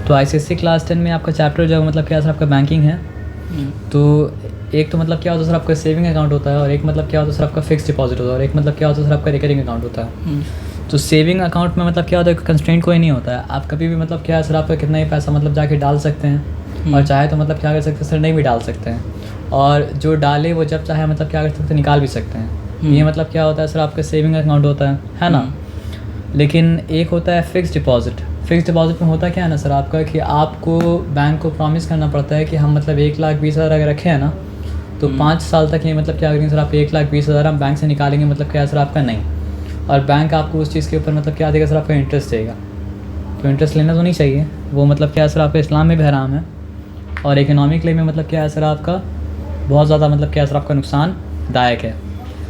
तो ICSE class 10 में आपका चैप्टर जो मतलब क्या सर आपका बैंकिंग है। तो एक तो मतलब क्या होता है सर आपका सेविंग अकाउंट होता है, और एक मतलब क्या होता है सर आपका फिक्स डिपॉजिट होता है, और एक मतलब क्या होता है सर आपका रिकरिंग अकाउंट होता है। तो सेविंग अकाउंट में मतलब क्या होता है, कंस्ट्रेंट कोई नहीं होता है, आप कभी भी मतलब क्या है सर आपका कितना ही पैसा मतलब जाके डाल सकते हैं, और चाहे तो मतलब क्या कर सकते हैं सर नहीं भी डाल सकते हैं, और जो डाले वो जब चाहे मतलब क्या कर सकते हैं निकाल भी सकते हैं। ये मतलब क्या होता है सर आपका सेविंग अकाउंट होता है ना। लेकिन एक होता है फिक्स डिपॉजिट। फिक्स डिपॉजिट में होता क्या है ना सर आपका, कि आपको बैंक को प्रॉमिस करना पड़ता है कि हम मतलब 1,20,000 अगर रखे हैं ना, तो 5 साल तक ये मतलब क्या करेंगे सर, आप 1,20,000 हम बैंक से निकालेंगे मतलब क्या सर आपका नहीं, और बैंक आपको उस चीज़ के ऊपर मतलब क्या देगा सर आपका इंटरेस्ट देगा। तो इंटरेस्ट लेना तो नहीं चाहिए, वो मतलब क्या सर आपका इस्लाम में भी हराम है, और इकोनॉमिकली में मतलब क्या है सर आपका बहुत ज़्यादा मतलब क्या सर आपका नुकसानदायक है।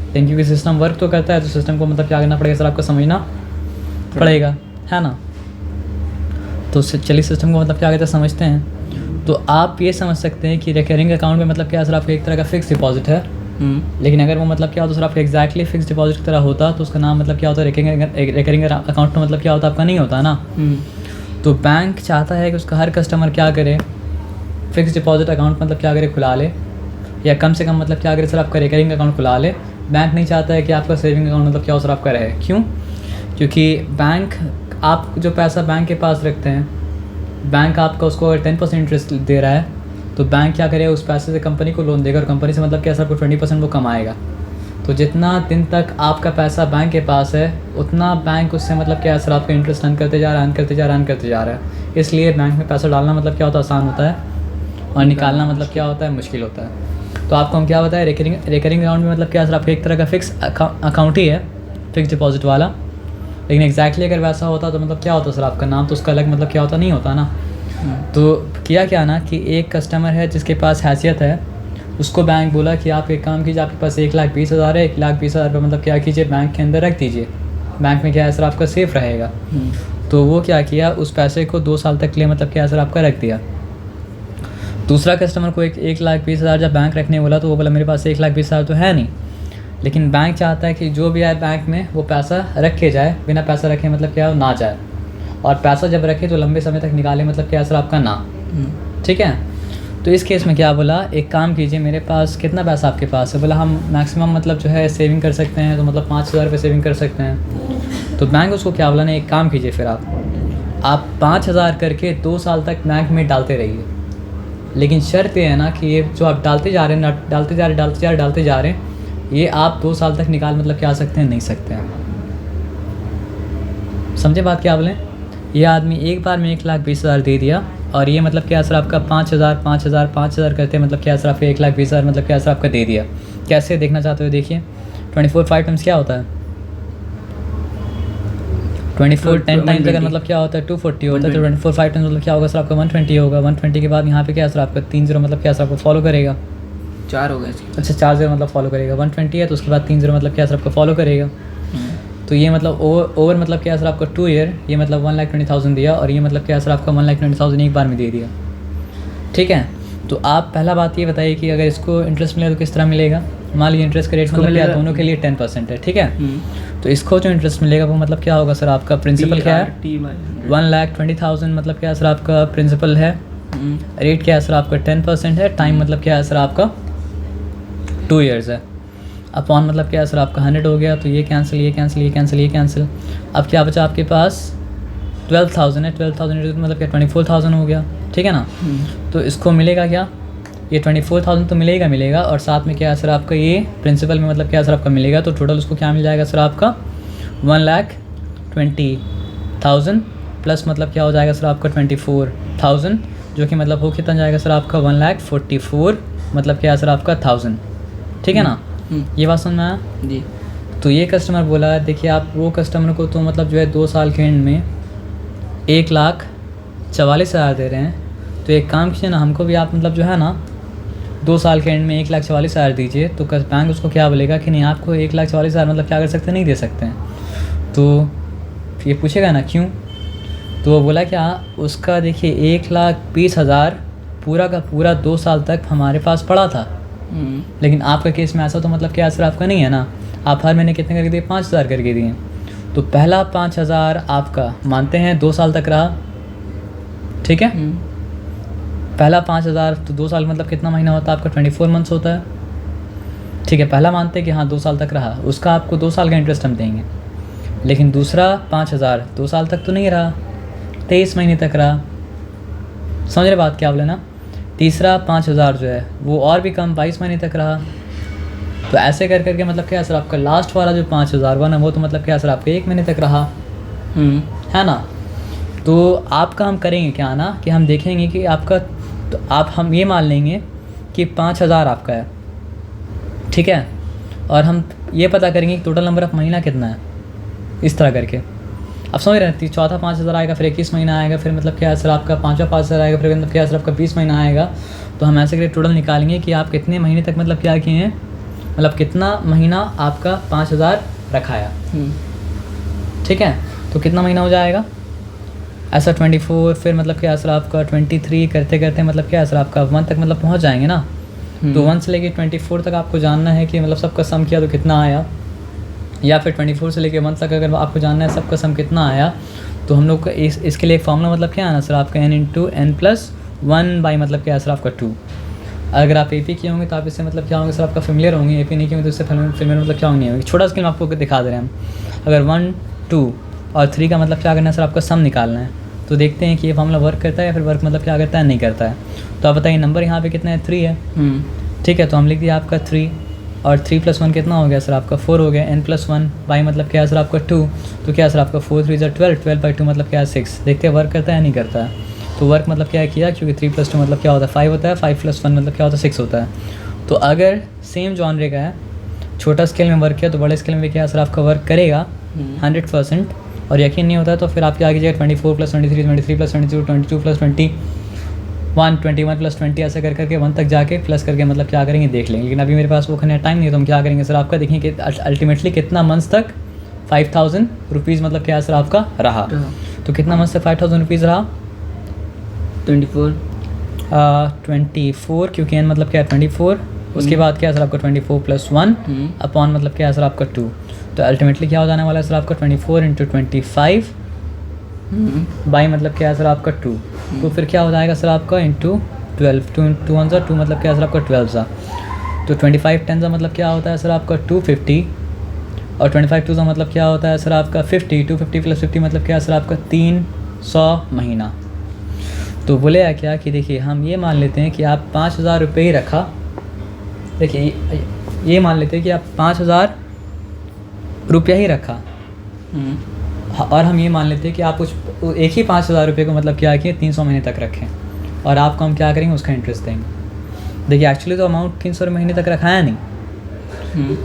लेकिन क्योंकि सिस्टम वर्क तो करता है, तो सिस्टम को मतलब क्या करना पड़ेगा सर आपको समझना पड़ेगा, है ना। तो चलिए सिस्टम को मतलब क्या कहते हैं समझते हैं। तो आप ये समझ सकते हैं कि रिकरिंग अकाउंट में मतलब क्या सर आपका एक तरह का फिक्स डिपॉजिट है। लेकिन अगर वो मतलब क्या होता सर आपका एग्जैक्टली फिक्स डिपॉजिट की तरह होता, तो उसका नाम मतलब क्या होता है रिकरिंग अकाउंट में मतलब क्या होता आपका नहीं होता ना। तो बैंक चाहता है कि उसका हर कस्टमर क्या करे, फिक्स डिपॉजिट अकाउंट मतलब क्या करे खुला ले, या कम से कम मतलब क्या करे सर आपका रिकरिंग अकाउंट खुला ले। बैंक नहीं चाहता है कि आपका सेविंग अकाउंट मतलब क्या हो सर आपका रहे। क्यों? क्योंकि बैंक आप जो पैसा बैंक के पास रखते हैं, बैंक आपका उसको अगर 10% इंटरेस्ट दे रहा है, तो बैंक क्या करेगा, उस पैसे से कंपनी को लोन देगा, और कंपनी से मतलब क्या सर आपको 20% वो कमाएगा। तो जितना दिन तक आपका पैसा बैंक के पास है, उतना बैंक उससे मतलब क्या सर आपका इंटरेस्ट अर्न करते जा रहा है। इसलिए बैंक में पैसा डालना मतलब क्या होता है आसान होता है, और निकालना मतलब क्या होता है मुश्किल होता है। तो आपको हम क्या बताएं, रिकरिंग अकाउंट में मतलब क्या सर आपका एक तरह का फिक्स अकाउंट ही है, फिक्स डिपॉजिट वाला। लेकिन एग्जैक्टली अगर वैसा होता तो मतलब क्या होता सर आपका नाम तो उसका अलग मतलब क्या होता नहीं होता ना। तो किया क्या ना कि एक कस्टमर है जिसके पास हैसियत है, उसको बैंक बोला कि आप एक काम कीजिए, आपके पास 1,20,000 है, 1,20,000 रुपये मतलब क्या कीजिए बैंक के अंदर रख दीजिए, बैंक में क्या है सर आपका सेफ़ रहेगा। तो वो क्या किया, उस पैसे को 2 साल तक के लिए मतलब क्या सर आपका रख दिया। दूसरा कस्टमर को 1,20,000 जब बैंक रखने बोला, तो वो बोला मेरे पास 1,20,000 तो है नहीं, लेकिन बैंक चाहता है कि जो भी आए बैंक में वो पैसा रख के जाए, बिना पैसा रखे मतलब क्या ना जाए, और पैसा जब रखे तो लंबे समय तक निकाले मतलब क्या सर आपका ना। ठीक है। तो इस केस में क्या बोला, एक काम कीजिए, मेरे पास कितना पैसा आपके पास है, बोला हम मैक्सिमम मतलब जो है सेविंग कर सकते हैं, तो मतलब 5,000 रुपये सेविंग कर सकते हैं। तो बैंक उसको क्या बोला ना, एक काम कीजिए फिर आप 5,000 करके 2 साल तक बैंक में डालते रहिए, लेकिन शर्त ये है ना कि ये जो आप डालते जा रहे हैं ये आप 2 साल तक निकाल मतलब क्या सकते हैं नहीं सकते हैं। समझे बात क्या बोलें। ये आदमी एक बार में 1,20,000 दे दिया, और ये मतलब क्या सर आपका 5,000 करते मतलब क्या सर आपका 1,20,000 मतलब क्या सर आपका दे दिया। कैसे देखना चाहते हो देखिए, 24 5 टाइम्स क्या होता है, 24 10 टाइम्स अगर मतलब क्या होता है 240 होता है, तो 24 5 टाइम्स मतलब क्या होगा सर आपका 120 होगा। 120 के बाद यहाँ पे क्या सर आपका 3 0 मतलब क्या सर आपको फॉलो करेगा, 4 हो गए। अच्छा 4 0 मतलब फॉलो करेगा। 120 है तो उसके बाद 3 0 मतलब क्या सर आपको फॉलो करेगा। तो ये मतलब ओवर मतलब क्या सर आपका 2 ईयर, ये मतलब 1,20,000 दिया, और ये मतलब क्या सर आपका 1,20,000 एक बार में दे दिया। ठीक है। तो आप पहला बात ये बताइए कि अगर इसको इंटरेस्ट मिलेगा तो किस तरह मिलेगा। मान लीजिए इंटरेस्ट का रेट मतलब क्या दोनों के लिए 10% है। ठीक है। तो इसको जो इंटरेस्ट मिलेगा वो मतलब क्या होगा सर आपका प्रिंसिपल क्या है, 1,20,000 मतलब क्या सर आपका प्रिंसिपल है, रेट क्या है सर आपका 10% है, टाइम मतलब क्या है सर आपका 2 ईयर्स है, अपॉन मतलब क्या है सर आपका 100 हो गया। तो ये कैंसिल। अब क्या बचा आपके पास 12,000 है, 12,000 मतलब क्या 24,000 हो गया। ठीक है ना। तो इसको मिलेगा क्या, ये 24,000 तो मिलेगा, और साथ में क्या है सर आपका ये प्रिंसिपल में मतलब क्या है सर आपका मिलेगा। तो टोटल उसको क्या मिल जाएगा सर आपका 1,20,000 प्लस मतलब क्या हो जाएगा सर आपका 24,000, जो कि मतलब हो कितना जाएगा सर आपका 1,44,000 मतलब क्या है सर आपका 1000। ठीक है ना। ये बात समझ में आया जी। तो ये कस्टमर बोला देखिए आप वो कस्टमर को तो मतलब जो है 2 साल के एंड में 1,44,000 दे रहे हैं, तो एक काम कीजिए ना, हमको भी आप मतलब जो है ना 2 साल के एंड में 1,44,000 दीजिए। तो बैंक उसको क्या बोलेगा कि नहीं आपको 1,44,000 मतलब क्या कर सकते हैं, नहीं दे सकते हैं। तो ये पूछेगा ना क्यों, तो वो बोला क्या उसका देखिए 1,20,000 पूरा का पूरा 2 साल तक हमारे पास पड़ा था, लेकिन आपका केस में ऐसा तो मतलब क्या असर आपका नहीं है ना, आप हर महीने कितने करके दिए 5,000 करके दिए। तो पहला 5,000 आपका मानते हैं 2 साल तक रहा, ठीक है। पहला 5,000 तो 2 साल मतलब कितना महीना होता है आपका? 24 मंथ्स होता है, ठीक है। पहला मानते हैं कि हाँ 2 साल तक रहा, उसका आपको 2 साल का इंटरेस्ट हम देंगे। लेकिन दूसरा 5,000 2 साल तक तो नहीं रहा, 23 महीने तक रहा, समझ रहे बात क्या बोले ना। तीसरा 5,000 जो है वो और भी कम, 22 महीने तक रहा। तो ऐसे कर करके मतलब क्या सर आपका लास्ट वाला जो 5,000 हुआ ना, वो तो मतलब क्या सर आपका 1 महीने तक रहा, है ना। तो आपका हम करेंगे क्या ना कि हम देखेंगे कि आपका, तो हम ये मान लेंगे कि 5,000 आपका है, ठीक है। और हम ये पता करेंगे कि टोटल नंबर ऑफ महीना कितना है, इस तरह करके। अब समझ रहे हैं, चौथा 5,000 आएगा, फिर 21 महीना आएगा, फिर मतलब क्या सर आपका पाँचवा 5,000 आएगा, फिर मतलब क्या सर आपका 20 महीना आएगा। तो हम ऐसे करके टोटल निकालेंगे कि आप कितने महीने तक मतलब क्या किए हैं, मतलब कितना महीना आपका 5,000 रखाया, ठीक है। तो कितना महीना हो जाएगा ऐसा 24, फिर मतलब क्या सर आपका 23 करते करते मतलब क्या सर आपका 1 तक मतलब पहुंच जाएंगे ना। तो 1 से लेके 24 तक आपको जानना है कि मतलब सबका सम किया तो कितना आया, या फिर 24 से लेके 1 तक अगर आपको जानना है सबका सम कितना आया, तो हम लोग का इसके लिए एक फॉर्मूला मतलब क्या है ना सर आपका n/n+1 बाई मतलब क्या है सर आपका 2। अगर आप AP किए होंगे तो आप इससे मतलब क्या होंगे सर आपका फेमिलियर होंगे, AP नहीं किए होंगे तो इससे फेमिलियर मतलब क्या होंगे। एक छोटा स्केल में आपको दिखा दे रहे हैं हम। अगर 1, 2 और 3 का मतलब क्या करना है सर आपका सम निकालना है, तो देखते हैं कि ये फॉर्मूला वर्क करता है या फिर वर्क मतलब क्या करता है, नहीं करता है। तो आप बताइए नंबर यहाँ पे कितना है, 3 है, ठीक है। तो हम लिख दिया आपका 3, और 3 + 1 कितना हो गया सर आपका 4 हो गया, n+1 बाई मतलब क्या है सर आपका 2। तो क्या है सर आपका 4 3 12, 12/2 मतलब क्या है 6। देखते हैं वर्क करता है नहीं करता है। तो वर्क मतलब क्या किया, क्योंकि 3 + 2 मतलब क्या होता है 5 होता है, 5 + 1 मतलब क्या होता है 6 होता है। तो अगर सेम जॉनरे का है, छोटा स्केल में वर्क किया तो बड़े स्केल में क्या सर आपका वर्क करेगा 100%। और यकीन नहीं होता है तो फिर आप क्या कीजिएगा 24 + 23, 23 + 22, 22 + 21, 21 + 20 ऐसे कर करके 1 तक जाके प्लस करके मतलब क्या करेंगे देख लेंगे। लेकिन अभी मेरे पास वो करने टाइम नहीं है, तो हम क्या करेंगे सर आपका देखेंगे कि अल्टीमेटली कितना मंथ्स तक 5,000 रुपीज़ मतलब क्या सर आपका रहा। तो कितना मंथ्स तक 5,000 रुपीज़ रहा, 24 क्योंकि n मतलब क्या है 24। उसके बाद क्या है सर आपका 24 + 1 अपॉन मतलब क्या है सर आपका 2। तो अल्टीमेटली क्या हो जाने वाला है सर आपका 24 × 25 बाई मतलब क्या है सर आपका 2। तो फिर क्या हो जाएगा सर आपका इंटू 12, 2 1 2 मतलब क्या है सर आपका 12 सा। तो 25 10 सा मतलब क्या होता है सर आपका 250, और 25 2 सा मतलब क्या होता है सर आपका 50, 250 + 50 मतलब क्या है सर आपका 300 महीना। तो बोले क्या कि देखिए हम ये मान लेते हैं कि आप 5,000 रुपये ही रखा। देखिए ये मान लेते हैं कि आप 5,000 रुपया ही रखा, और हम ये मान लेते हैं कि आप कुछ एक ही 5,000 रुपये को मतलब क्या किए 300 महीने तक रखें, और आपको हम क्या करेंगे उसका इंटरेस्ट देंगे। देखिए एक्चुअली तो अमाउंट 300 महीने तक रखाया नहीं।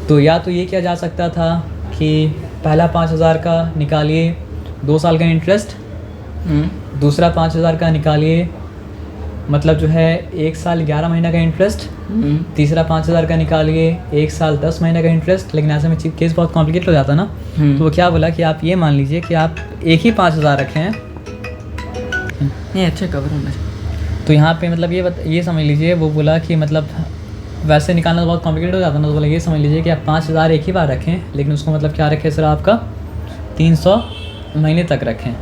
तो या तो ये किया जा सकता था कि पहला 5,000 का निकालिए 2 साल का इंटरेस्ट, दूसरा 5,000 का निकालिए मतलब जो है 1 साल 11 महीने का इंटरेस्ट, तीसरा 5,000 का निकालिए 1 साल 10 महीने का इंटरेस्ट। लेकिन ऐसे में केस बहुत कॉम्प्लिकेट हो जाता ना। तो वो क्या बोला कि आप ये मान लीजिए कि आप एक ही 5,000 रखे हैं। नहीं अच्छा कवर होना चाहिए। तो यहाँ पे मतलब ये समझ लीजिए, वो बोला कि मतलब वैसे निकालना तो बहुत कॉम्प्लिकेट हो जाता ना। तो बोला ये समझ लीजिए कि आप 5,000 एक ही बार रखें, लेकिन उसको मतलब क्या रखें सर आपका 300 महीने तक रखें,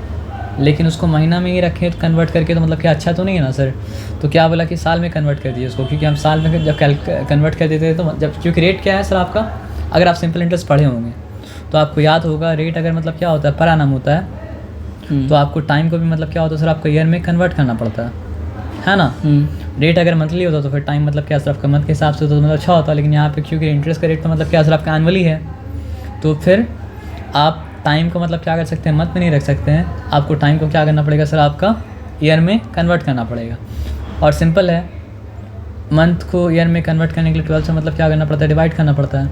लेकिन उसको महीना में ही रखें तो कन्वर्ट करके, तो मतलब क्या अच्छा तो नहीं है ना सर। तो क्या बोला कि साल में कन्वर्ट कर दिए उसको, क्योंकि हम साल में जब कन्वर्ट कर देते थे तो जब, क्योंकि रेट क्या है सर आपका, अगर आप सिंपल इंटरेस्ट पढ़े होंगे तो आपको याद होगा रेट अगर मतलब क्या होता है पर एनम होता है, तो आपको टाइम को भी मतलब क्या होता है सर आपको ईयर में कन्वर्ट करना पड़ता है ना। रेट अगर मंथली होता तो फिर टाइम मतलब क्या सर आपका मंथ के हिसाब से तो मतलब अच्छा होता, लेकिन यहाँ पे क्योंकि इंटरेस्ट का रेट तो मतलब क्या सर आपका एनुअली है, तो फिर आप टाइम को मतलब क्या कर सकते हैं मंथ में नहीं रख सकते हैं, आपको टाइम को क्या करना पड़ेगा सर आपका ईयर में कन्वर्ट करना पड़ेगा। और सिंपल है, मंथ को ईयर में कन्वर्ट करने के लिए 12 से मतलब क्या करना पड़ता है, डिवाइड करना पड़ता है।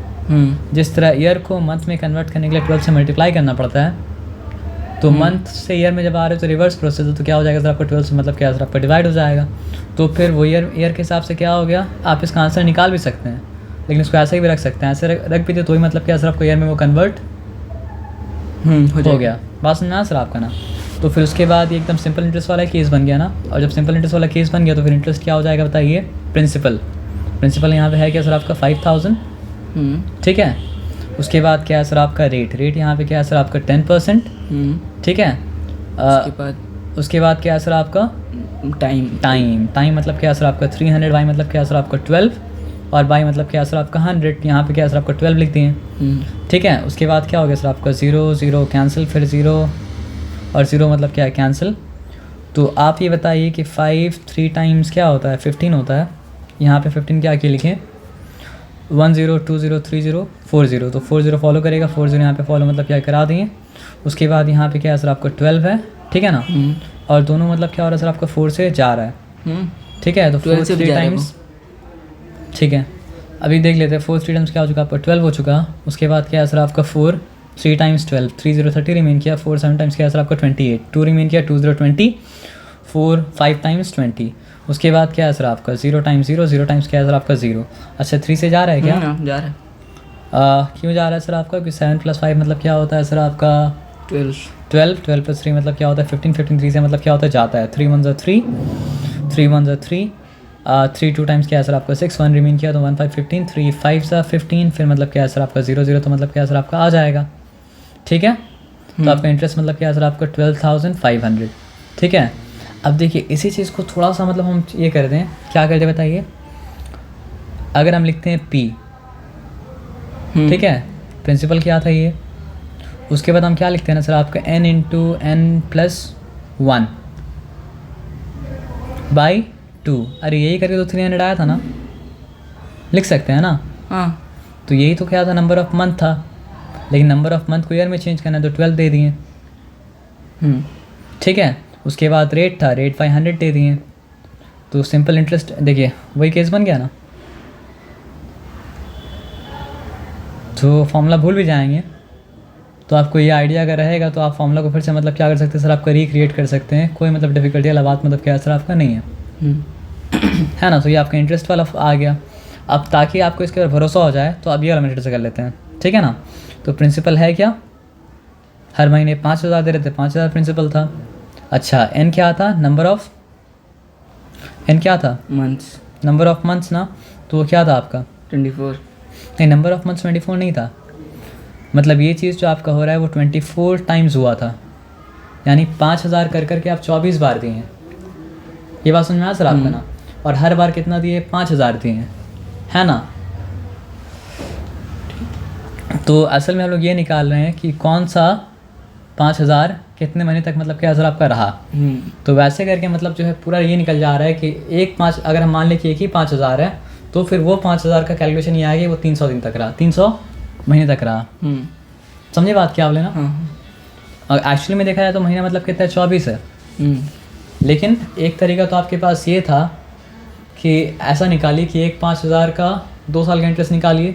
जिस तरह ईयर को मंथ में कन्वर्ट करने के लिए 12 से मल्टीप्लाई करना पड़ता है, तो मंथ से ईयर में जब आ रहे हो तो रिवर्स प्रोसेस है, तो क्या हो जाएगा सर आपका 12 से मतलब क्या सर आपका डिवाइड हो जाएगा। तो फिर वो ईयर के हिसाब से क्या हो गया, आप इसका आंसर निकाल भी सकते हैं, लेकिन इसको ऐसे ही भी रख सकते हैं, ऐसे रख भी थे तो ही मतलब क्या सर आपको ईयर में वो कन्वर्ट हो गया। बात समझना सर आपका ना। तो फिर उसके बाद ये एकदम सिंपल इंटरेस्ट वाला केस बन गया ना, और जब सिंपल इंटरेस्ट वाला केस बन गया तो फिर इंटरेस्ट क्या हो जाएगा बताइए, प्रिंसिपल यहाँ पे है क्या सर आपका 5,000, ठीक है। उसके बाद क्या है सर आपका रेट यहाँ पे क्या है सर आपका 10%, ठीक है। उसके बाद क्या है सर आपका टाइम मतलब क्या सर आपका 300, बाई मतलब क्या सर आपका 12, और बाई मतलब क्या सर आपका 100, यहाँ पे क्या सर आपका 12 लिख दिए। ठीक है, उसके बाद क्या हो गया सर आपका 0 0 कैंसिल, फिर 0 और 0 मतलब क्या है कैंसिल। तो आप ये बताइए कि 5 3 टाइम्स क्या होता है, 15 होता है। यहाँ पे 15 क्या क्या लिखें, 1 0 2 0 3 0 4 0, तो 4 0 फॉलो करेगा, 4 0 यहाँ पे फॉलो मतलब क्या करा दिए। उसके बाद यहाँ पे क्या है सर आपका 12 है, ठीक है ना, और दोनों मतलब क्या हो रहा है सर आपका 4 से जा रहा है। ठीक है, तो 4 3 टाइम्स, ठीक है, अभी देख लेते हैं 4 3 टाइम्स क्या हो चुका आपका 12 हो चुका। उसके बाद क्या है सर आपका 4 3 टाइम्स 12, 3 0 30 रिमेन किया, 4 7 टाइम्स क्या है सर आपका 28, 2 रिमेन किया, 2 0 20, 4 5 टाइम्स 20। उसके बाद क्या है सर आपका 0 टाइम्स 0, 0 टाइम्स क्या है सर आपका 0। अच्छा 3 से जा रहा है क्या? जा रहा है। क्यों जा रहा है सर आपका? क्योंकि 7 + 5 मतलब क्या होता है सर आपका 12, 12 + 3 मतलब क्या होता है 15, 15 3 से मतलब क्या होता है जाता है, 3 1 3, 3 1 3, 3 2 टाइम्स क्या है सर आपका 6, 1 रिमेन किया तो 1 5 15, 3 5 15, फिर मतलब क्या है सर आपका 0 0, तो मतलब क्या है सर आपका आ जाएगा। ठीक है, तो आपका इंटरेस्ट मतलब क्या है सर आपका 12,500। ठीक है, अब देखिए इसी चीज़ को थोड़ा सा मतलब हम ये कर दें, क्या करते बताइए, अगर हम लिखते हैं P, ठीक है, प्रिंसिपल क्या था ये, उसके बाद हम क्या लिखते हैं ना सर आपका n × n+1 बाई 2। अरे यही करके तो 300 आया था ना, लिख सकते हैं ना। हाँ, तो यही तो क्या था, नंबर ऑफ मंथ था, लेकिन नंबर ऑफ मंथ को ईयर में चेंज करना है तो 12 दे दिए। ठीक है, उसके बाद रेट था, रेट 500 दे दिए, तो सिंपल इंटरेस्ट देखिए वही केस बन गया ना। तो फॉर्मूला भूल भी जाएंगे तो आपको ये आइडिया अगर रहेगा तो आप फॉर्मूला को फिर से मतलब क्या कर सकते हैं सर आपका रिक्रिएट कर सकते हैं, कोई मतलब डिफिकल्टी वाला बात मतलब क्या सर आपका नहीं है, है ना। तो ये आपका इंटरेस्ट वाला आ गया। अब ताकि आपको इसके ऊपर भरोसा हो जाए तो अब ये वाला मेथड से कर लेते हैं, ठीक है ना। तो प्रिंसिपल है क्या, हर महीने 5,000 दे रहे थे, 5,000 प्रिंसिपल था। अच्छा एन क्या था, नंबर ऑफ, एन क्या था, मंथ्स, नंबर ऑफ मंथ्स ना, तो वो क्या था आपका 24। नहीं, नंबर ऑफ मंथ्स 24 नहीं था, मतलब ये चीज़ जो आपका हो रहा है वो 24 टाइम्स हुआ था, यानी 5,000 कर करके आप 24 बार दिए हैं। ये बात समझ में आया सर आपका ना, और हर बार कितना दिए, 5,000 दिए हैं, है ना। तो असल में हम लोग ये निकाल रहे हैं कि कौन सा 5,000 कितने महीने तक मतलब क्या सर आपका रहा। तो वैसे करके मतलब जो है पूरा ये निकल जा रहा है कि एक 5, अगर हम मान लें कि एक ही 5,000 है तो फिर वो 5,000 का कैलकुलेशन ये आएगी वो 300 दिन तक रहा, 300 महीने तक रहा। समझे बात क्या बोले ना। और एक्चुअली में देखा जाए तो महीना मतलब कितना है, 24 है। लेकिन एक तरीका तो आपके पास ये था कि ऐसा निकालिए कि एक 5,000 का 2 साल का इंटरेस्ट निकालिए,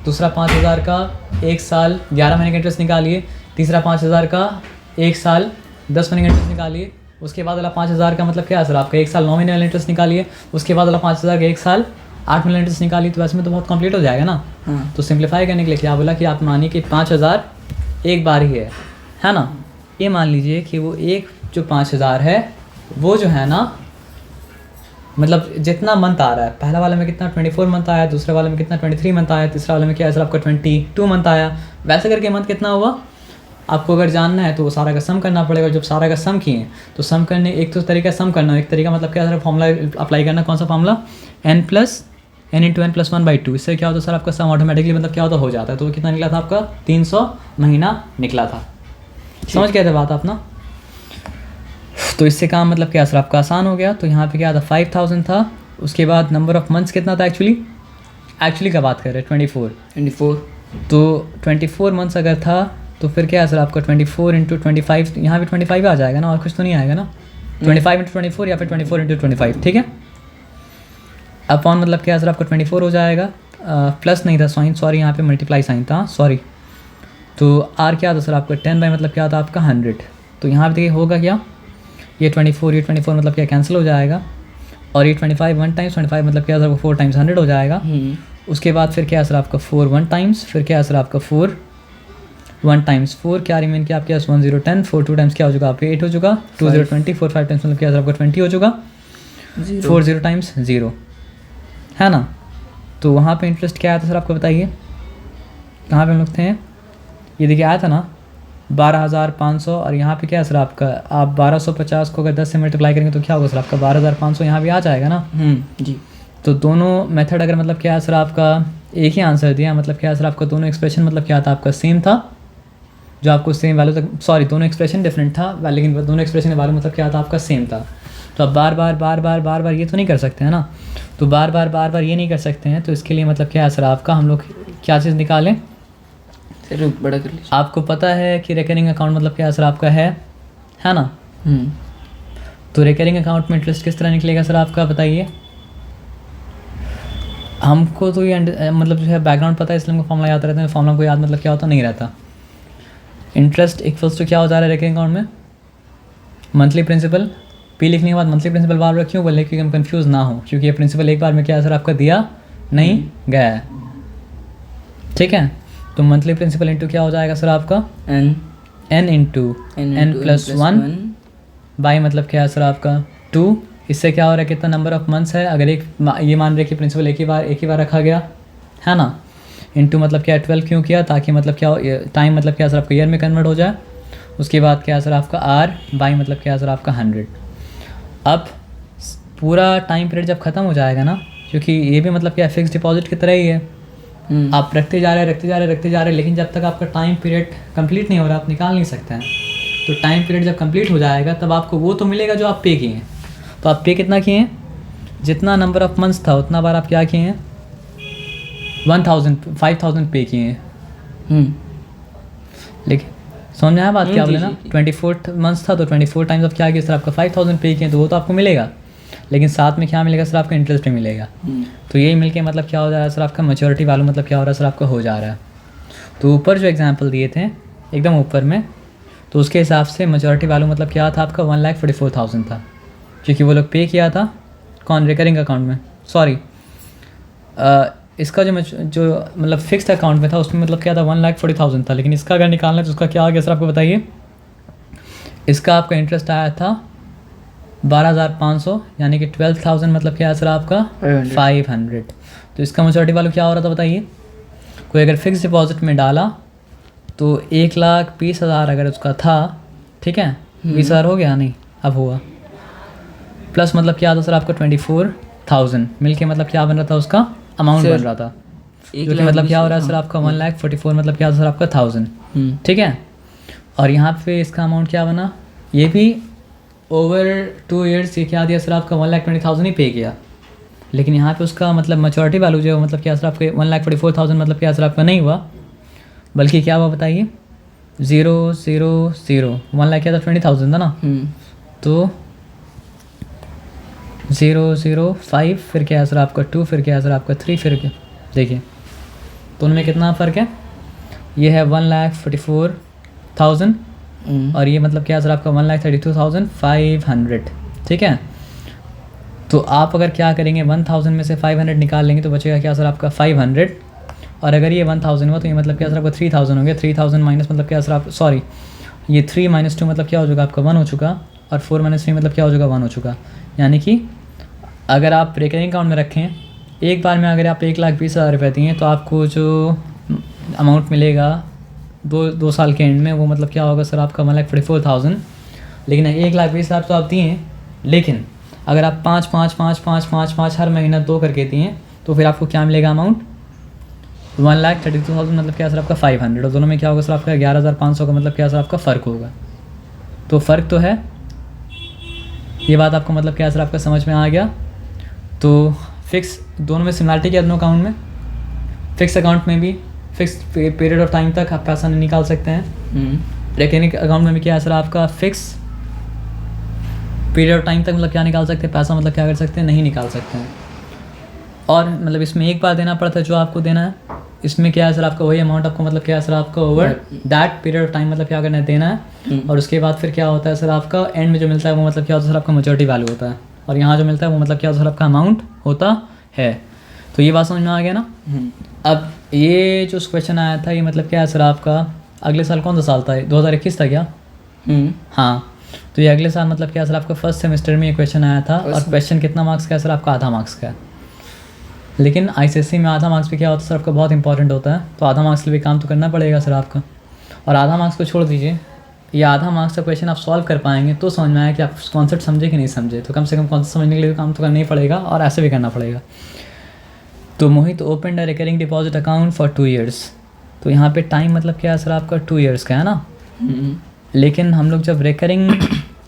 दूसरा 5,000 का 1 साल 11 महीने का इंटरेस्ट निकालिए, तीसरा 5,000 का 1 साल 10 महीने का इंटरेस्ट निकालिए, उसके बाद वाला 5,000 का मतलब क्या है सर आपका 1 साल 9 महीने वाला इंटरेस्ट निकालिए, उसके बाद वाला 5,000 का 1 साल 8 महीने इंटरेस्ट निकालिए। तो वैसे में तो बहुत कंप्लीट हो जाएगा ना। तो सिंप्लीफाई करने के लिए क्या बोला कि आप मानिए कि 5,000 एक बार ही है ना। ये मान लीजिए कि वो एक जो 5,000 है वो जो है ना, मतलब जितना मंथ आ रहा है, पहला वाले में कितना 24 मंथ आया, दूसरे वाले में कितना 23 मंथ आया, तीसरा वाले में क्या है सर आपका 22 मंथ आया, वैसे करके मंथ कितना हुआ आपको अगर जानना है तो वो सारा का सम करना पड़ेगा। जब सारा का सम किए तो सम करने एक तो तरीका सम करना, एक तरीका मतलब क्या सर फॉर्मूला अप्लाई करना, कौन सा फॉर्मूला, n × n+1/2। इससे क्या होता है सर आपका सम ऑटोमेटिकली मतलब क्या होता हो जाता है। तो कितना निकला था आपका 300 महीना निकला था। समझ गए थे बात आप ना। तो इससे काम मतलब क्या सर आपका आसान हो गया। तो यहाँ पे क्या था 5,000 था, उसके बाद नंबर ऑफ मंथ्स कितना था एक्चुअली का बात कर रहे हैं 24। तो 24 मंथ्स अगर था तो फिर क्या है सर आपका 24 × 25, यहाँ भी 25 आ जाएगा ना, और कुछ तो नहीं आएगा ना। 25 × 24 या फिर 24 × 25, ठीक है। अपॉन मतलब क्या है सर आपका 24 हो जाएगा, प्लस नहीं था सॉरी यहाँ पे मल्टीप्लाई साइन था, सॉरी। तो आर क्या था सर आपका 10 बाई मतलब क्या था आपका 100। तो यहाँ पे देखिए होगा क्या, ये 24 मतलब क्या कैंसिल हो जाएगा, और ये 25 1 टाइम्स 25 मतलब क्या सर 4 टाइम्स 100 हो जाएगा। उसके बाद फिर क्या है सर आपका 4 1 टाइम्स, फिर क्या है सर आपका 4 1 टाइम्स 4 क्या रिमेन किया आपके पास 1 0 10, 4 2 टाइम्स क्या हो चुका आपके 8 हो चुका, 2 0 20, 4 5 टाइम्स मतलब क्या सर आपका 20 हो चुका, 4 0 टाइम्स 0, है ना। तो वहाँ पे इंटरेस्ट क्या आया था सर आपको बताइए, कहाँ पे हम लोग थे, ये देखिए आया था ना 12,500 और यहाँ पे क्या है सर आपका, आप 1250 को अगर 10 से मल्टीप्लाई करेंगे तो क्या होगा सर आपका 12,500 यहाँ भी आ जाएगा ना। जी। तो दोनों मेथड अगर मतलब क्या है सर आपका एक ही आंसर दिया, मतलब क्या है सर आपका दोनों एक्सप्रेशन मतलब क्या था आपका सेम था, जो आपको सेम वैल्यू तक, सॉरी दोनों एक्सप्रेशन डिफरेंट था लेकिन दोनों एक्सप्रेशन का वैल्यू मतलब क्या था आपका सेम था। तो अब बार बार ये तो नहीं कर सकते हैं ना, तो बार बार ये नहीं कर सकते हैं, तो इसके लिए मतलब क्या है सर आपका हम लोग क्या चीज़ निकालें। चलो बड़ा कर लीजिए। आपको पता है कि रिकरिंग अकाउंट मतलब क्या है सर आपका है ना। तो रिकरिंग अकाउंट में इंटरेस्ट किस तरह निकलेगा सर आपका बताइए। हमको तो ये मतलब जो है बैकग्राउंड पता है इसलिए हमको फॉर्मूला याद रहता है, फॉर्मूला को याद मतलब क्या होता नहीं रहता। इंटरेस्ट इक्वल्स टू क्या हो जा रहा है रिकरिंग अकाउंट में, मंथली प्रिंसिपल। पी लिखने के बाद मंथली प्रिंसिपल बार बार क्यों बोले, क्योंकि हम कंफ्यूज ना हो, क्योंकि ये प्रिंसिपल एक बार में क्या है सर आपका दिया नहीं गया है। ठीक है, तो मंथली प्रिंसिपल इंटू क्या हो जाएगा सर आपका n इंटू n+1 बाई मतलब क्या है सर आपका 2। इससे क्या हो रहा है कितना नंबर ऑफ मंथ्स है, अगर एक ये मान रहे कि प्रिंसिपल एक ही बार रखा गया है ना, इंटू मतलब क्या 12 क्यों किया, ताकि मतलब क्या टाइम मतलब क्या सर आपका ईयर में कन्वर्ट हो जाए। उसके बाद क्या सर आपका r बाई मतलब क्या सर आपका 100। अब पूरा टाइम पीरियड जब ख़त्म हो जाएगा ना, क्योंकि ये भी मतलब क्या फिक्स डिपॉजिट की तरह ही है, आप रखते जा रहे हैं, लेकिन जब तक आपका टाइम पीरियड कंप्लीट नहीं हो रहा आप निकाल नहीं सकते हैं। तो टाइम पीरियड जब कंप्लीट हो जाएगा तब आपको वो तो मिलेगा जो आप पे किए हैं। तो आप पे कितना किए हैं, जितना नंबर ऑफ मंथ्स था उतना बार आप क्या किए हैं 5,000 पे किए हैं। लेकिन समझ में आया बात क्या बोले ना, 24 मंथ्स था तो 24 टाइम्स ऑफ क्या किया सर आपका 5,000 पे किए, तो वो तो आपको मिलेगा, लेकिन साथ में क्या मिलेगा सर आपका इंटरेस्ट भी मिलेगा। तो यही मिलके मतलब क्या हो जा रहा है सर आपका मैच्योरिटी वैल्यू मतलब क्या हो रहा है सर आपका हो जा रहा है। तो ऊपर जो एग्जांपल दिए थे एकदम ऊपर में, तो उसके हिसाब से मैच्योरिटी वैल्यू मतलब क्या था आपका 1,44,000 था, क्योंकि वो लोग पे किया था कौन रिकरिंग अकाउंट में, सॉरी इसका जो मतलब फिक्स्ड अकाउंट में था उसमें मतलब क्या था 1,40,000 था, लेकिन इसका अगर निकालना है तो उसका क्या आ गया सर आपको बताइए। इसका आपका इंटरेस्ट आया था 12,500 यानी कि 12,000 मतलब क्या है सर आपका 500। तो इसका मैच्योरिटी वैल्यू क्या हो रहा था बताइए। कोई अगर फिक्स डिपॉजिट में डाला तो 1,20,000 अगर उसका था, ठीक है 20,000 हो गया नहीं अब हुआ, प्लस मतलब क्या था सर आपका 24,000 मिलके मतलब क्या बन रहा था उसका अमाउंट बन रहा था, जो कि मतलब क्या हो रहा है सर आपका 1,44,000 मतलब क्या था सर आपका 1,000। ठीक है, और यहाँ पे इसका अमाउंट क्या बना, ये भी ओवर 2 ईयर्स ये क्या दिया सर आपका 1,20,000 ही पे किया, लेकिन यहाँ पे उसका मतलब मैच्योरिटी वैल्यू जो मतलब क्या सर आपके 1,44,000 मतलब क्या सर आपका नहीं हुआ, बल्कि क्या हुआ बताइए 0,0,0 1 लाख क्या था 20,000 था ना, तो 0,0,5 फिर क्या है सर आपका 2 फिर क्या है सर आपका 3 फिर क्या, देखिए तो उनमें कितना फ़र्क है, ये है 1,44,000 और ये मतलब क्या है सर आपका 1,32,500। ठीक है, तो आप अगर क्या करेंगे 1,000 में से 500 निकाल लेंगे तो बचेगा क्या सर आपका 500, और अगर ये 1,000 हुआ तो ये मतलब क्या सर आपका 3,000 हो गया, 3,000 माइनस मतलब क्या सर आप सॉरी ये 3 - 2 मतलब क्या हो चुका आपका 1 हो चुका, और 4 - 3 मतलब क्या हो चुका 1 हो चुका। यानी कि अगर आप रिकरिंग अकाउंट में रखें एक बार में अगर आप 1,20,000 रुपये दिए तो आपको जो अमाउंट मिलेगा दो साल के एंड में वो मतलब क्या होगा सर आपका 1,44,000। लेकिन 1,20,000 तो आप दिए, लेकिन अगर आप 5 हर महीना 2 करके दिए तो फिर आपको क्या मिलेगा अमाउंट 1,32,000 मतलब क्या सर आपका 500, और दोनों में क्या होगा सर आपका 11,500 का मतलब क्या सर आपका फ़र्क होगा। तो फ़र्क तो है, ये बात आपको मतलब क्या सर आपका समझ में आ गया। तो फिक्स दोनों में सिमिलरिटी क्या दोनों अकाउंट में, फिक्स अकाउंट में भी फिक्स पीरियड ऑफ टाइम तक आप पैसा नहीं निकाल सकते हैं, रिकरिंग अकाउंट में भी क्या है सर आपका फिक्स पीरियड ऑफ टाइम तक मतलब क्या निकाल सकते हैं पैसा, मतलब क्या कर सकते हैं नहीं निकाल सकते हैं। और मतलब इसमें एक बार देना पड़ता है जो आपको देना है, इसमें क्या है सर आपका वही अमाउंट आपको मतलब क्या है सर आपका over that period of time मतलब क्या करना है देना है, और उसके बाद फिर क्या होता है सर आपका एंड में जो मिलता है वो मतलब क्या होता है सर आपका मैच्योरिटी वैल्यू होता है, और यहाँ जो मिलता है वो मतलब क्या होता है सर आपका अमाउंट होता है। तो ये बात समझ में आ गया ना। अब ये जो क्वेश्चन आया था ये मतलब क्या है सर आपका अगले साल कौन सा साल था 2021 था क्या, हाँ, तो ये अगले साल मतलब क्या सर आपका फर्स्ट सेमेस्टर में ये क्वेश्चन आया था, और क्वेश्चन कितना मार्क्स का है सर आपका आधा मार्क्स का है। लेकिन ICSE में आधा मार्क्स भी क्या होता है सर आपका बहुत इंपॉर्टेंट होता है, तो आधा मार्क्स के लिए भी काम तो करना पड़ेगा सर आपका। और आधा मार्क्स को छोड़ दीजिए, ये आधा मार्क्स का क्वेश्चन आप सॉल्व कर पाएंगे तो समझ में आया कि आप कॉन्सेप्ट समझे कि नहीं समझे। तो कम से कम कॉन्सेप्ट समझने के लिए काम तो करना ही पड़ेगा और ऐसे भी करना पड़ेगा। तो Mohit open a recurring deposit account for 2 years। तो यहाँ पे टाइम मतलब क्या है सर आपका 2 years का है ना। लेकिन हम लोग जब रिकरिंग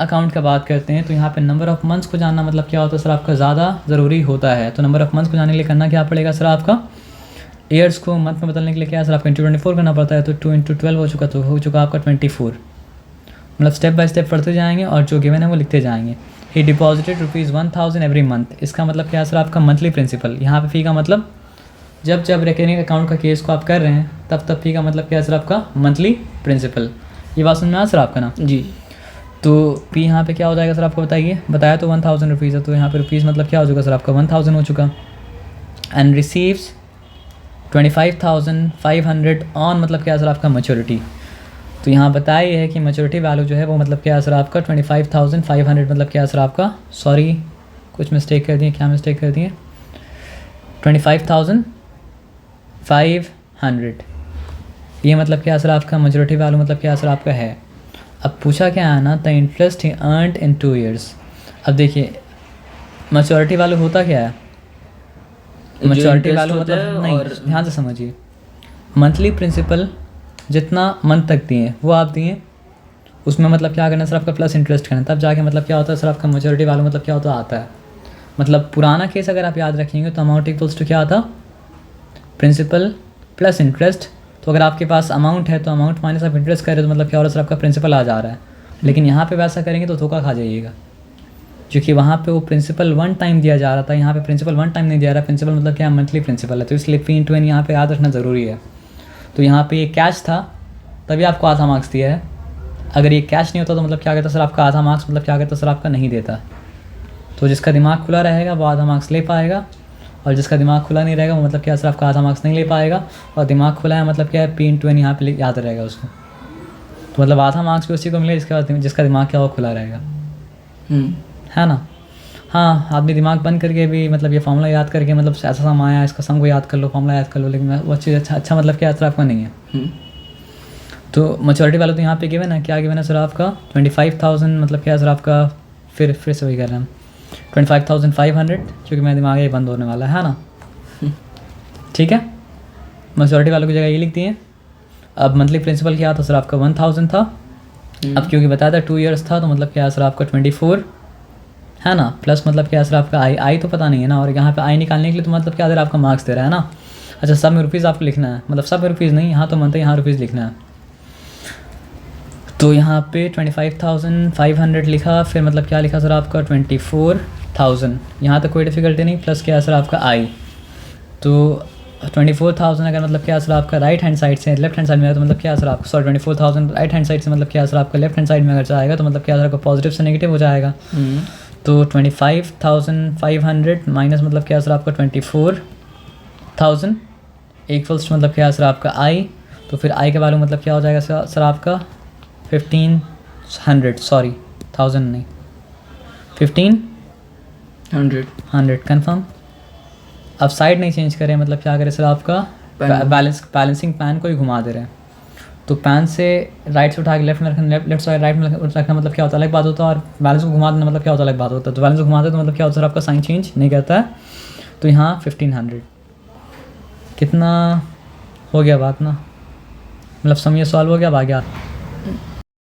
अकाउंट का बात करते हैं तो यहाँ पे नंबर ऑफ मंथ्स को जानना मतलब क्या होता है सर आपका ज़्यादा ज़रूरी होता है। तो नंबर ऑफ मंथ्स को जानने के लिए करना क्या पड़ेगा सर आपका, ईयर्स को मंथ में बदलने के लिए क्या है सर आपका इंटू 24 करना पड़ता है। तो 2 × 12 हो चुका, तो हो चुका आपका 24। मतलब स्टेप बाय स्टेप पढ़ते जाएंगे और जो गिवन है वो लिखते जाएंगे। ही डिपॉजिटेड ₹1000 एवरी मंथ। इसका मतलब क्या है सर आपका मंथली प्रिंसिपल। यहाँ पे फ़ी का मतलब जब जब रिकरिंग अकाउंट का केस को आप कर रहे हैं तब फ़ी का मतलब क्या है सर आपका मंथली प्रिंसिपल। ये बात समझ में आया सर आपका ना जी। तो पी यहाँ पे क्या हो जाएगा सर आपको बताइए, बताया तो 1000 रुपीज़ है, तो यहाँ पे रुपीज़ मतलब क्या हो चुका सर आपका 1000 हो चुका। एंड रिसीव्स 25,500 ऑन मतलब क्या सर आपका मैच्योरिटी। तो यहाँ बताया ये है कि मैच्योरिटी वैल्यू जो है वो मतलब क्या सर आपका 25,500 मतलब क्या सर आपका, सॉरी कुछ मिस्टेक कर दिए, क्या मिस्टेक कर दिए, 25,500 ये मतलब क्या सर आपका मैच्योरिटी वैल्यू मतलब क्या सर आपका है। अब पूछा क्या है ना, the interest he earned in 2 years। अब देखिए मैच्योरिटी वैल्यू होता क्या है, मैच्योरिटी वैल्यू मतलब नहीं, ध्यान से समझिए, मंथली प्रिंसिपल जितना मंथ तक दिए वो आप दिए, उसमें मतलब क्या करना सर आपका प्लस इंटरेस्ट करना, तब जाके मतलब क्या होता है सर आपका मैच्योरिटी वैल्यू मतलब क्या होता आता है। मतलब पुराना केस अगर आप याद रखेंगे तो अमाउंट इक्वल्स टू क्या आता, प्रिंसिपल प्लस इंटरेस्ट। तो अगर आपके पास अमाउंट है तो अमाउंट माइनस आप इंटरेस्ट कर रहे हो तो मतलब क्या हो रहा है सर आपका प्रिंसिपल आ जा रहा है। लेकिन यहाँ पे वैसा करेंगे तो धोखा खा जाइएगा, क्योंकि वहाँ पे वो प्रिंसिपल 1 टाइम दिया जा रहा था, यहाँ पे प्रिंसिपल 1 टाइम नहीं दिया रहा। प्रिंसिपल मतलब क्या मंथली प्रिंसिपल है, तो इसलिए P/N यहाँ पे याद रखना ज़रूरी है। तो यहाँ पे ये कैश था तभी आपको आधा मार्क्स दिया है, अगर ये कैश नहीं होता तो मतलब क्या कहता सर आपका आधा मार्क्स मतलब क्या कहता सर आपका नहीं देता। तो जिसका दिमाग खुला रहेगा वो आधा मार्क्स ले पाएगा, और जिसका दिमाग खुला नहीं रहेगा वो मतलब क्या सर आपका आधा मार्क्स नहीं ले पाएगा। और दिमाग खुला है मतलब क्या है, P/N यहाँ पे याद रहेगा उसको। तो मतलब आधा मार्क्स भी उसी को मिले जिसका दिमाग क्या वो खुला रहेगा, है ना। हाँ, आदमी दिमाग बंद करके भी मतलब ये फार्मूला याद करके मतलब ऐसा सम आया इसका सम को याद कर लो, फार्मूला याद कर लो, लेकिन वो चीज़ अच्छा मतलब क्या सर आपका नहीं है। तो मैच्योरिटी वाला तो यहाँ पे गिवन है, क्या गिवन है सर आपका 25,000 मतलब क्या सर आपका, फिर से वही कर रहे हैं 25,500, क्योंकि मेरा दिमाग ये बंद होने वाला है ना। ठीक है, मैच्योरिटी वालों की जगह ये लिख दिए। अब मंथली प्रिंसिपल क्या था सर आपका 1000 था। अब क्योंकि बताया था 2 years था तो मतलब क्या सर आपका 24 है ना, प्लस मतलब क्या सर आपका आई तो पता नहीं है ना, और यहाँ पे आई निकालने के लिए तो मतलब क्या सर आपका मार्क्स दे रहा है ना। अच्छा, सब में रुपीज़ आपको लिखना है, मतलब सब में रुपीज़ नहीं, यहाँ तो मंथ है यहाँ रुपीज़ लिखना है। तो यहाँ पे 25,500 लिखा, फिर मतलब क्या लिखा सर आपका 24,000, यहाँ तक कोई डिफ़िकल्टी नहीं, प्लस क्या सर आपका आई। तो 24,000 अगर मतलब क्या सर आपका राइट हैंड साइड से लेफ्ट हैंड साइड में है तो मतलब क्या सर आपका, सॉरी 24,000 राइट हैंड साइड से मतलब क्या सर आपका लेफ्ट हैंड साइड में अगर जाएगा तो मतलब क्या सर आपका पॉजिटिव से नेगेटिव हो जाएगा। तो 25,500 माइनस मतलब क्या सर आपका 24,000 इक्वल्स मतलब क्या सर आपका आई। तो फिर आई के वैल्यू मतलब क्या हो जाएगा सर आपका 1500, सॉरी 1000 नहीं 1500 कन्फर्म। अब साइड नहीं चेंज करें, मतलब क्या करें सर आपका बैलेंसिंग पैन को ही घुमा दे रहे हैं। तो पैन से राइट से उठा के लेफ्ट में रखना, लेफ्ट साइड राइट में रखना मतलब क्या होता है अलग बात होता है, और बैलेंस को घुमा देना मतलब क्या होता है अलग बात होता है। तो बैलेंस को घुमाते तो मतलब क्या होता है सर आपका साइन चेंज नहीं करता है। तो यहाँ 1500 कितना हो गया बात ना, मतलब समझिए सॉल्व हो गया, अब आ गया।